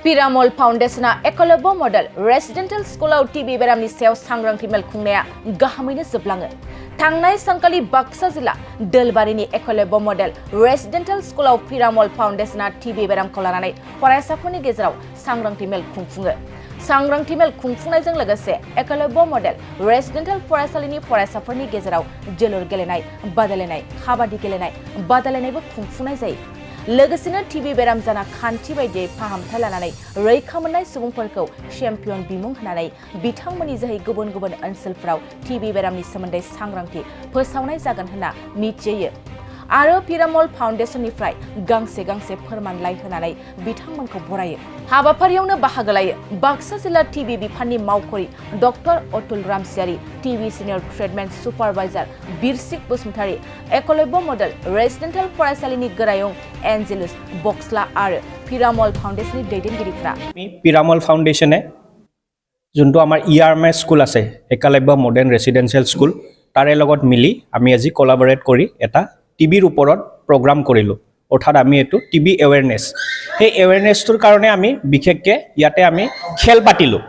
Piramol Foundation Ekolobo Model Residential School of TV Beramni Sew Sangrang Timel Kungnea Gahamini Sublange. Tangnai Sankali Baksa Zilla Delbarini Ekolobo Model Residential School of Piramol Foundation TV Beram Kolanai Forasafoni Gezrao Sangrang Timel Kungfunge. Sangrang Timel Kungfunai Legacy Ekolobo Model Residential Forasalini Forasafoni Gezrao Jelur Gelenai Badalenai Habadi Gelenai Badalenai Kungfunai Legasina TV Beram Zana Kanti by J Paham Talanai, Ray Kamanai Sumperko, Champion Bimung Hanai, Bitangmani Zahi Gubun Gubun Unselfrau, TV Beramni Samande Sangrangti, Persona Zaganhana, Meet Jay. Aro Piramol Foundation ni Fry, Gangse Perman Lai Hanai, Bitangman Koborai. Haba Pariona Bahagalai, Baksa Zilla TV Bipani Maukori, Dr. Otul Ramsiari, TV Senior Treatment Supervisor, Birsik Busmutari, Ekolobo Model, Residential Forasalini Garayong, Angelus, Boxla Are, Piramol Foundation Dating Girifra. Piramol Foundation যোনটো আমাৰ ERMS school আছে Ekalavya modern ৰেসিডেন্সিয়েল school তাৰে লগত মিলি আমি আজি কোলাবৰেট কৰি এটা টিবিৰ ওপৰত প্ৰগ্ৰাম কৰিলো অৰ্থাৎ আমি এটো টিবি এৱেৰনেছ এই এৱেৰনেছটোৰ কাৰণে আমি বিশেষকে ইয়াতে আমি খেল পাতিলো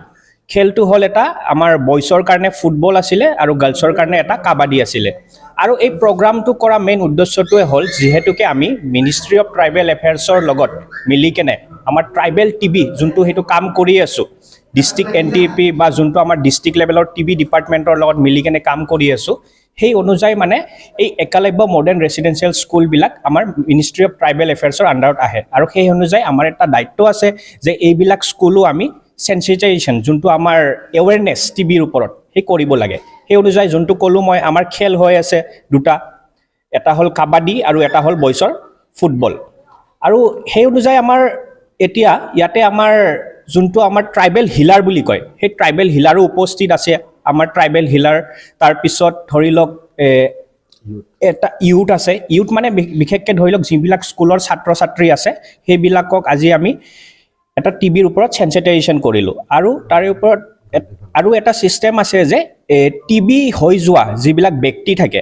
খেলটো হল এটা আমাৰ বয়সৰ কাৰণে ফুটবল আছিল আৰু গাৰ্লছৰ কাৰণে এটা কাবাডী আছিল আৰু এই প্ৰগ্ৰামটো কৰা মেইন উদ্দেশ্যটোৱে হল যেহেতুকে আমি মিনিষ্ট্ৰি অফ ট্ৰাইবেল এফেয়াৰ্ছৰ লগত মিলি কেনে আমাৰ ট্ৰাইবেল টিবি যোনটো হেতু কাম কৰি আছো ডিস্ট্ৰিক্ট এনটিপি বা যোনটো আমাৰ ডিস্ট্ৰিক্ট লেভেলৰ টিবি ডিপাৰ্টমেন্টৰ লগত মিলি কেনে কাম কৰি আছো সেই অনুযায়ী মানে এই একালব্য মডাৰ্ণ ৰেসিডেন্সিয়েল স্কুল বিলাক আমাৰ মিনিষ্ট্ৰি অফ ট্ৰাইবেল এফেয়াৰ্ছৰ আন্ডাৰত আহে আৰু সেই অনুযায়ী আমাৰ এটা দায়িত্ব আছে যে এই বিলাক স্কুলও আমি সেনসিটাইজেশন যোনটো আমাৰ এৱেৰনেছ টিবিৰ ওপৰত হে কৰিব লাগে সেই অনুযায়ী যোনটো কলো মই আমাৰ খেল হৈ আছে দুটা এটা হল কাবাডী আৰু এটা হল বয়সৰ ফুটবল আৰু সেই অনুযায়ী আমাৰ এতিয়া ইয়াতে আমাৰ যোনটো আমাৰ ট্ৰাইবেল হিলাৰ বুলি কয় সেই ট্ৰাইবেল হিলাৰো উপস্থিত আছে আমাৰ ট্ৰাইবেল হিলাৰ তাৰ পিছত ধৰিলক এটা ইউথ আছে ইউথ মানে বিশেষকৈ ধৰিলক যিবিলাক স্কুলৰ ছাত্ৰ ছাত্ৰী আছে সেইবিলাকক আজি আমি এটা টিবিৰ ওপৰত সেনসিটাইজেশন কৰিলো আৰু তাৰে ওপৰত আৰু এটা সিস্টেম আছে যে টিবি হৈ যোৱা যিবিলাক ব্যক্তি থাকে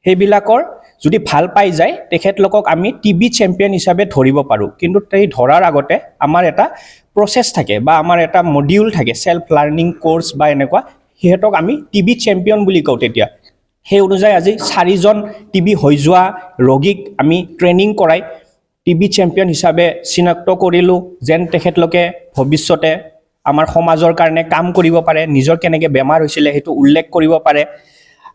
সেইবিলাকৰ যদি ভাল পাই যায় তেখেতলোকক আমি টিবি চ্যাম্পিয়ন হিচাপে ধৰিব পাৰো কিন্তু এই ধৰাৰ আগতে আমাৰ এটা প্ৰসেস থাকে বা আমাৰ এটা মডিউল থাকে সেলফ লাৰ্নিং কোৰ্স বা এনেকুৱা হেতক আমি টিবি চ্যাম্পিয়ন বুলি কওঁ তেতিয়া সেই অনুযায়ী আজি 4 জন টিবি হৈ যোৱা ৰোগীক আমি ট্ৰেনিং কৰাই টিবি চ্যাম্পিয়ন হিচাপে চিনাক্ত কৰিলো যেন তেখেতলোকে ভৱিষ্যতে আমাৰ সমাজৰ কাৰণে কাম কৰিব পাৰে নিজৰ কেনেকৈ বেমাৰ হৈছিল হেতু উল্লেখ কৰিব পাৰে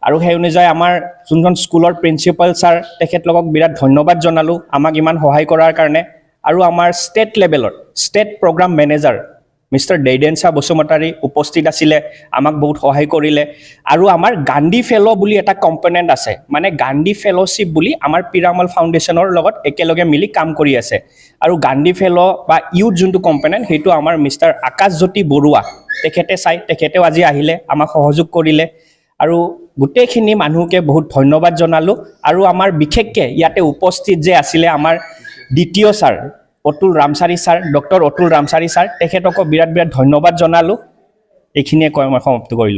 আৰু সেই অনুযায়ী আমাৰ যোনজন স্কুলৰ প্ৰিন্সিপাল স্যাৰ তেখেতলোকক বিৰাট ধন্যবাদ জনালো আমাক ইমান সহায় কৰাৰ কাৰণে আৰু আমাৰ ষ্টেট লেভেলৰ state program manager mister Deidensa Basumatary উপস্থিত আছিল আমাক বহুত সহায় কৰিলে আৰু আমাৰ গান্ধী ফেলো বুলি এটা কম্পোনেন্ট আছে মানে গান্ধী ফেলোশিপ বুলি আমাৰ পিৰামল ফাউণ্ডেশ্যনৰ লগত একেলগে মিলি কাম কৰি আছে আৰু গান্ধী ফেলো বা ইউথ যোনটো কম্পোনেন্ট হেতু আমাৰ মিস্টাৰ আকাশজ্যোতি বৰুৱা তেখেতেও আজি আহিলে আমাক সহযোগ কৰিলে আৰু গুটেখিনি মানুহকে বহুত ধন্যবাদ জনালো আৰু আমাৰ বিশেষকে ইয়াতে উপস্থিত যে আছিল আমাৰ দ্বিতীয় sir Atul Ramchari sir doctor Atul Ramchari sir তেখেতক বিৰাট ধন্যবাদ জনালো এইখিনিয়ে কৈ মই সমাপ্ত কৰিলো